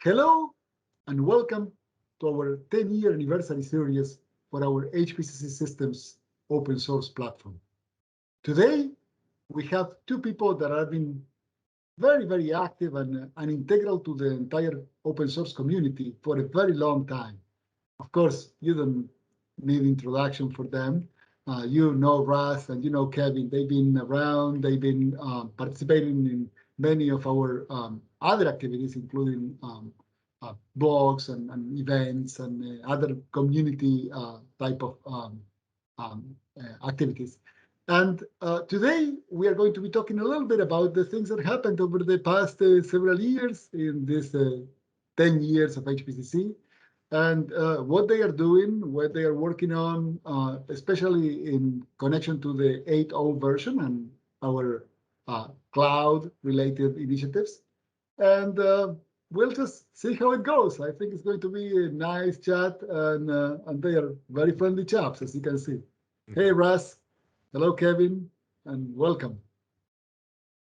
Hello and welcome to our 10-year anniversary series for our HPCC Systems open source platform. Today, we have two people that have been very active and integral to the entire open source community for a very long time. Of course, you don't need introduction for them. You know Russ and you know Kevin. They've been around, they've been participating in many of our other activities, including blogs and events and other community type of activities. And today we are going to be talking a little bit about the things that happened over the past several years in this 10 years of HPCC, and what they are doing, what they are working on, especially in connection to the 8.0 version and our cloud-related initiatives. And we'll just see how it goes. I think it's going to be a nice chat, and they are very friendly chaps, as you can see. Hey, Russ. Hello, Kevin, and welcome.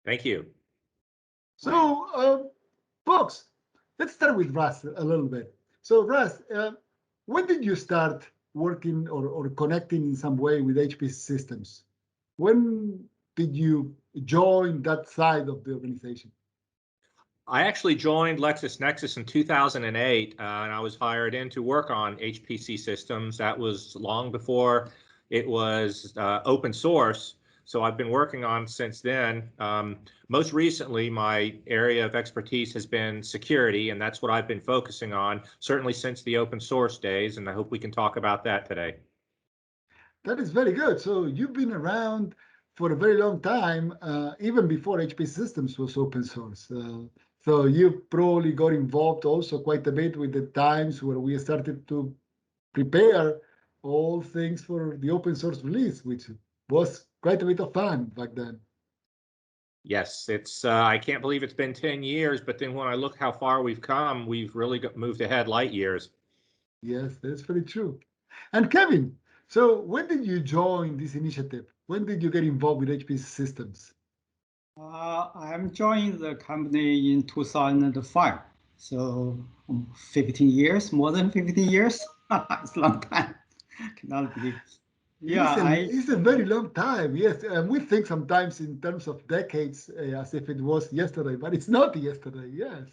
Thank you. So, folks, let's start with Russ a little bit. So, Russ, when did you start working or connecting in some way with HPC Systems? When did you join that side of the organization? I actually joined LexisNexis in 2008, and I was hired in to work on HPC Systems. That was long before it was open source, so I've been working on since then. Most recently, my area of expertise has been security, and that's what I've been focusing on, certainly since the open source days, and I hope we can talk about that today. That is very good. So you've been around for a very long time, even before HPC Systems was open source. So you probably got involved also quite a bit with the times where we started to prepare all things for the open source release, which was quite a bit of fun back then. Yes, it's I can't believe it's been 10 years, but then when I look how far we've come, we've really moved ahead light years. Yes, that's very true. And Kevin, so when did you join this initiative? When did you get involved with HPC Systems? I'm joining the company in 2005, so 15 years, more than 15 years. It's a long time. Cannot believe. Yeah, it's a very long time. Yes, we think sometimes in terms of decades, as if it was yesterday, but it's not yesterday. Yes.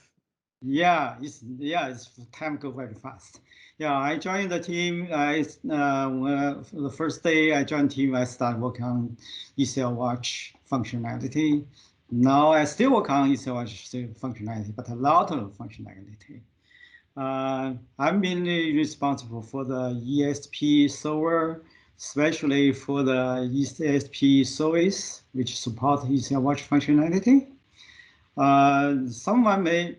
Yeah, it's time go very fast. Yeah, I joined the team. The first day I joined the team, I started working on ECL Watch functionality. Now I still work on ECL Watch functionality, but a lot of functionality. I'm mainly responsible for the ESP server, especially for the ESP service, which support ECL Watch functionality. Someone may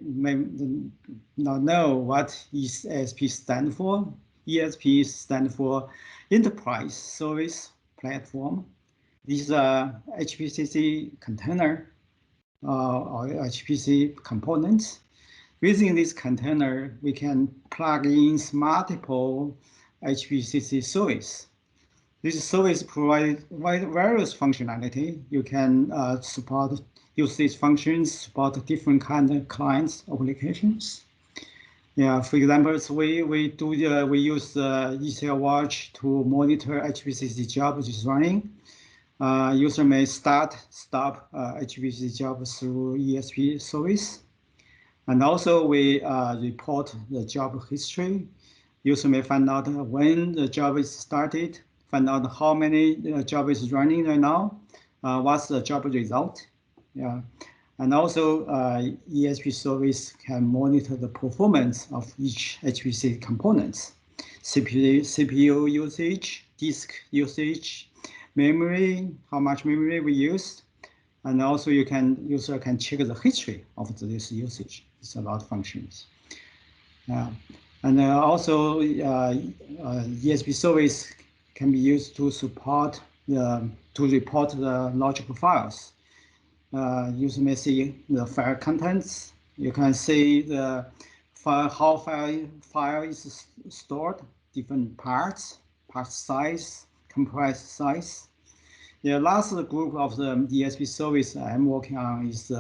not know what ESP stands for. ESP stands for Enterprise Service Platform. This is a HPCC container or HPC components. Within this container, we can plug in multiple HPCC service. This service provides various functionality. You can support usage functions, support different kind of clients applications. Yeah, for example, we use ECL Watch to monitor HPCC job which is running. User may stop HPCC job through ESP service. And also we report the job history. User may find out when the job is started, find out how many job is running right now, what's the job result. Yeah, and also ESP service can monitor the performance of each HPC components, CPU usage, disk usage, memory, how much memory we use, and also user can check the history of this usage. It's a lot of functions. And also ESP service can be used to support report the logical files. User may see the file contents. You can see the how file is stored, different parts, part size, compressed size. The last group of the ESP service I'm working on is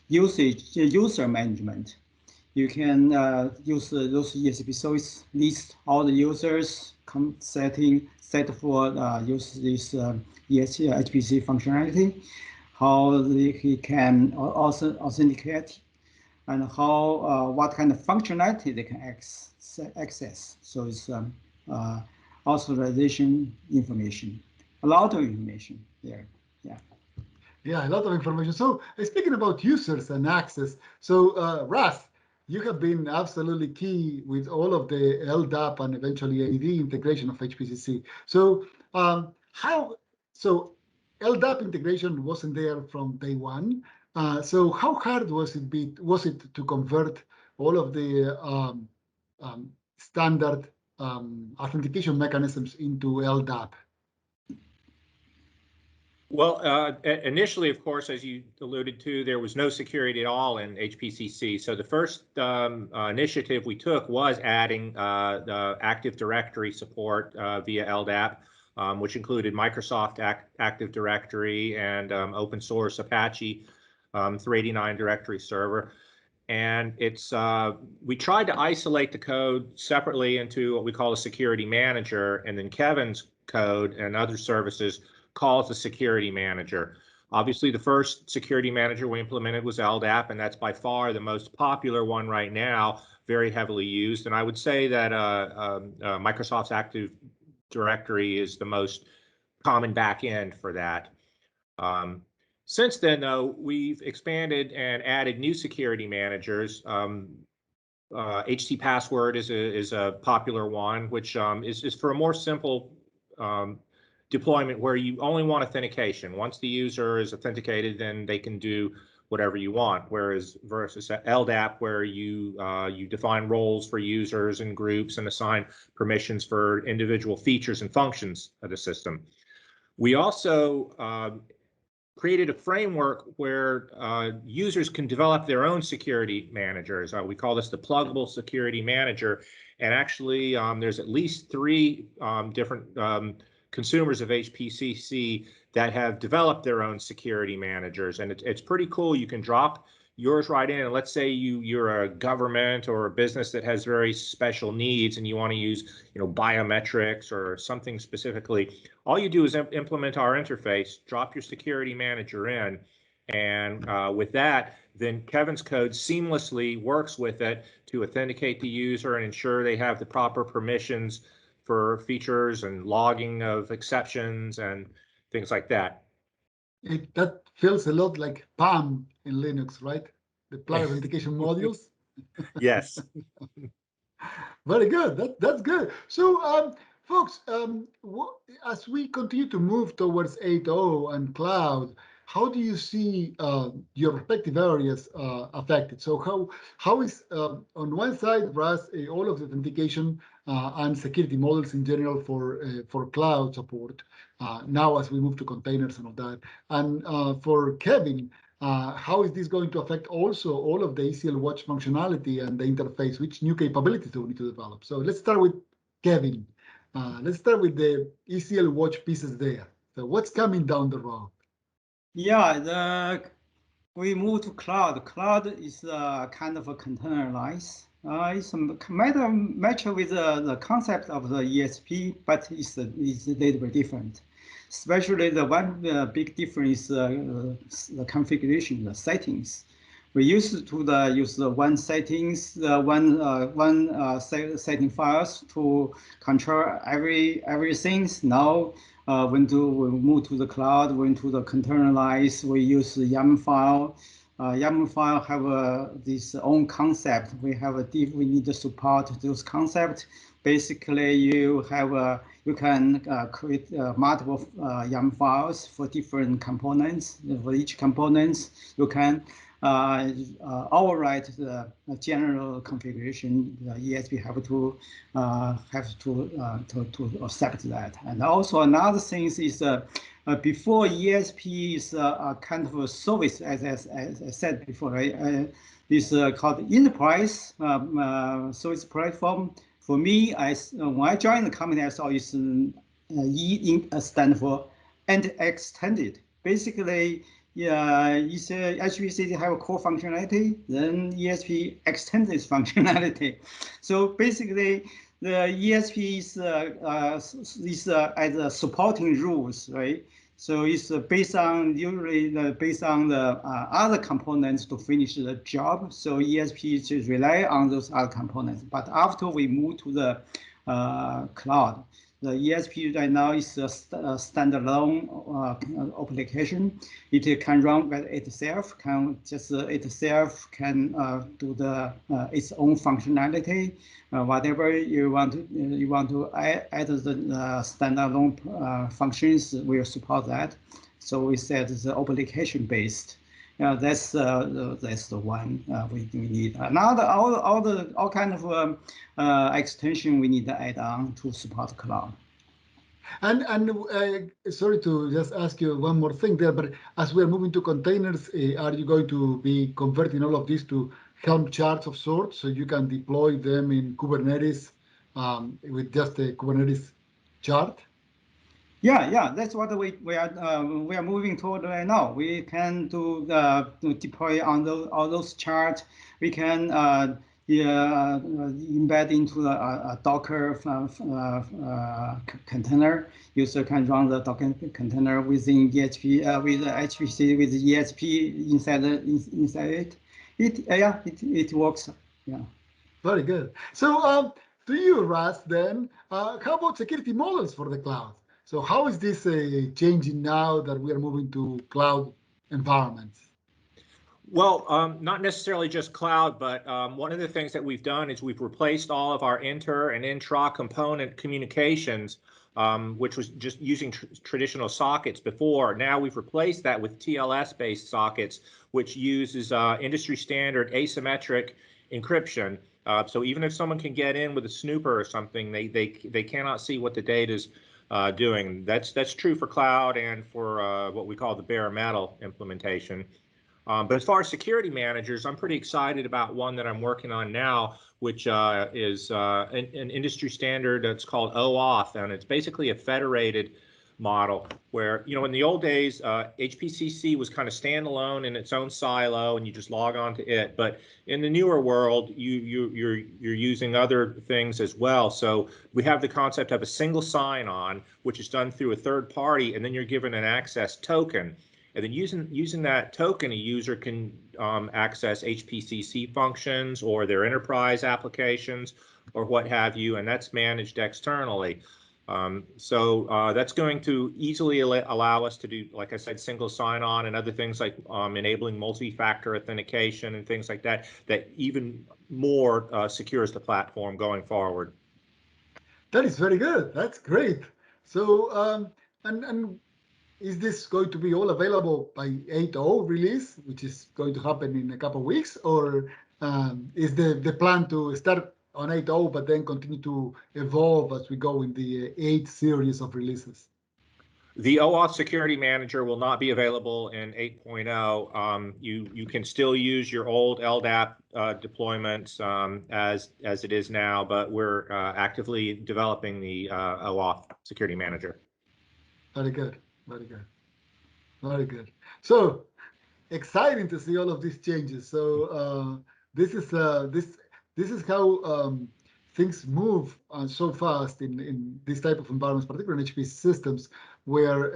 user management. you can use those ESP service, list all the users, set for use this HPC functionality, how he can also authenticate, and how what kind of functionality they can access. So it's authorization information, a lot of information there. Yeah. Yeah, a lot of information. So speaking about users and access, so Russ, you have been absolutely key with all of the LDAP and eventually AD integration of HPCC. So so LDAP integration wasn't there from day one. So how hard was it to convert all of the standard authentication mechanisms into LDAP? Well, initially, of course, as you alluded to, there was no security at all in HPCC. So the first initiative we took was adding the Active Directory support via LDAP, which included Microsoft Active Directory and open source Apache 389 directory server. And it's we tried to isolate the code separately into what we call a security manager, and then Kevin's code and other services calls the security manager. Obviously, the first security manager we implemented was LDAP, and that's by far the most popular one right now, very heavily used. And I would say that Microsoft's Active Directory is the most common backend for that. Since then, though, we've expanded and added new security managers. HT Password is a popular one, which is for a more simple deployment where you only want authentication. Once the user is authenticated, then they can do whatever you want. Whereas versus LDAP, where you define roles for users and groups and assign permissions for individual features and functions of the system. We also created a framework where users can develop their own security managers. We call this the Plugable Security Manager. And actually, there's at least 3 different consumers of HPCC that have developed their own security managers. And it's pretty cool. You can drop yours right in. And let's say you're a government or a business that has very special needs and you want to use biometrics or something specifically. All you do is implement our interface, drop your security manager in, and with that, then Kevin's code seamlessly works with it to authenticate the user and ensure they have the proper permissions for features and logging of exceptions and things like that. That feels a lot like PAM in Linux, right? The plug authentication modules. Yes. Very good. That's good. So, folks, as we continue to move towards 8.0 and cloud, how do you see your respective areas affected? So how is, on one side, Russ, all of the authentication and security models in general for cloud support, now as we move to containers and all that. And for Kevin, how is this going to affect also all of the ECL Watch functionality and the interface? Which new capabilities do we need to develop? So let's start with Kevin. Let's start with the ECL Watch pieces there. So what's coming down the road? Yeah, we move to cloud. Cloud is kind of a containerized. It's match with the concept of the ESP, but it's a little bit different. Especially the one big difference is the configuration, the settings. We used to use the one settings, setting files to control everything. Now, when we move to the cloud, when to the containerized, we use the YAML file. YAML file have this own concept. We need to support those concepts. Basically, you can create multiple YAML files for different components. For each component, you can overwrite the general configuration. The ESP have to accept that. And also another thing is before ESP is a kind of a service, as I said before, right? This called enterprise service platform. For me, when I joined the company, I saw it's stand for end extended. Basically, HPCC have a core functionality, then ESP extends its functionality. So basically, the ESP is as a supporting rules, right? So it's based on usually based on the other components to finish the job. So ESP just rely on those other components. But after we move to the cloud, the ESP right now is a standalone application. It can run by itself. Itself can do the its own functionality. Whatever you want to add the standalone functions, will support that. So we said it's application based. That's the one we need. Now all kind of extension we need to add on to support cloud. And sorry to just ask you one more thing there, but as we are moving to containers, are you going to be converting all of this to Helm charts of sorts so you can deploy them in Kubernetes with just a Kubernetes chart? Yeah, that's what we are moving toward right now. We can deploy on all those charts. We can embed into a Docker container. User can run the Docker container within EHP with HPC with ESP inside it. It works. Yeah. Very good. So to you, Russ, then, how about security models for the cloud? So how is this changing now that we are moving to cloud environments? Well, not necessarily just cloud, but one of the things that we've done is we've replaced all of our inter and intra-component communications, which was just using traditional sockets before. Now we've replaced that with TLS-based sockets, which uses industry standard asymmetric encryption. So even if someone can get in with a snooper or something, they cannot see what the data's doing. That's true for cloud and for what we call the bare metal implementation. But as far as security managers, I'm pretty excited about one that I'm working on now, which is an industry standard that's called OAuth, and it's basically a federated model where, in the old days, HPCC was kind of standalone in its own silo, and you just log on to it. But in the newer world, you're using other things as well. So we have the concept of a single sign-on, which is done through a third party, and then you're given an access token. And then using that token, a user can access HPCC functions or their enterprise applications or what have you, and that's managed externally. So that's going to easily allow us to do, like I said, single sign-on and other things like enabling multi-factor authentication and things like that, that even more secures the platform going forward. That is very good. That's great. So, and is this going to be all available by 8.0 release, which is going to happen in a couple of weeks, or is the plan to start on 8.0 but then continue to evolve as we go in the 8 series of releases? The OAuth Security Manager will not be available in 8.0. You can still use your old LDAP deployments as it is now, but we're actively developing the OAuth Security Manager. Very good. Very good. Very good. So exciting to see all of these changes. So this is how things move so fast in this type of environments, particularly in HPC systems, where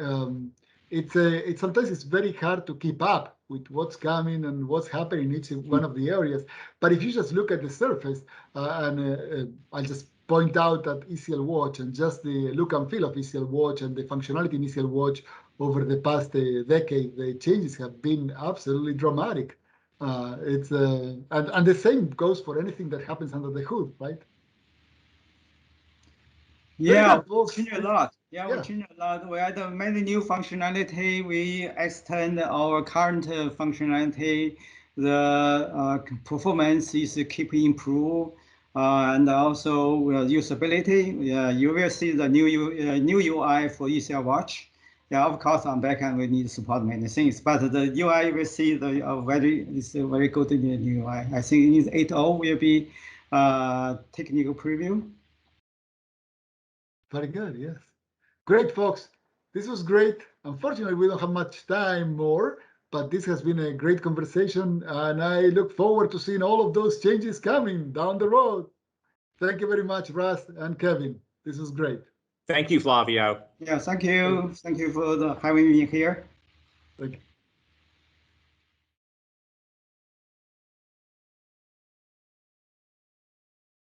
sometimes it's very hard to keep up with what's coming and what's happening in each one of the areas. But if you just look at the surface, and I'll just point out that ECL Watch and just the look and feel of ECL Watch and the functionality in ECL Watch over the past decade, the changes have been absolutely dramatic. And the same goes for anything that happens under the hood, right? Yeah, we changed a lot. We changed a lot. We add many new functionality. We extend our current functionality. The performance is keep improve, and also usability. You will see the new UI for ECL Watch. Yeah, of course, on backend we need to support many things, but the UI we see is very good in the new UI. I think in 8.0 will be technical preview. Very good, yes. Great, folks. This was great. Unfortunately, we don't have much time more, but this has been a great conversation, and I look forward to seeing all of those changes coming down the road. Thank you very much, Russ and Kevin. This was great. Thank you, Flavio. Yeah, thank you. Thank you for having me here. Thank you.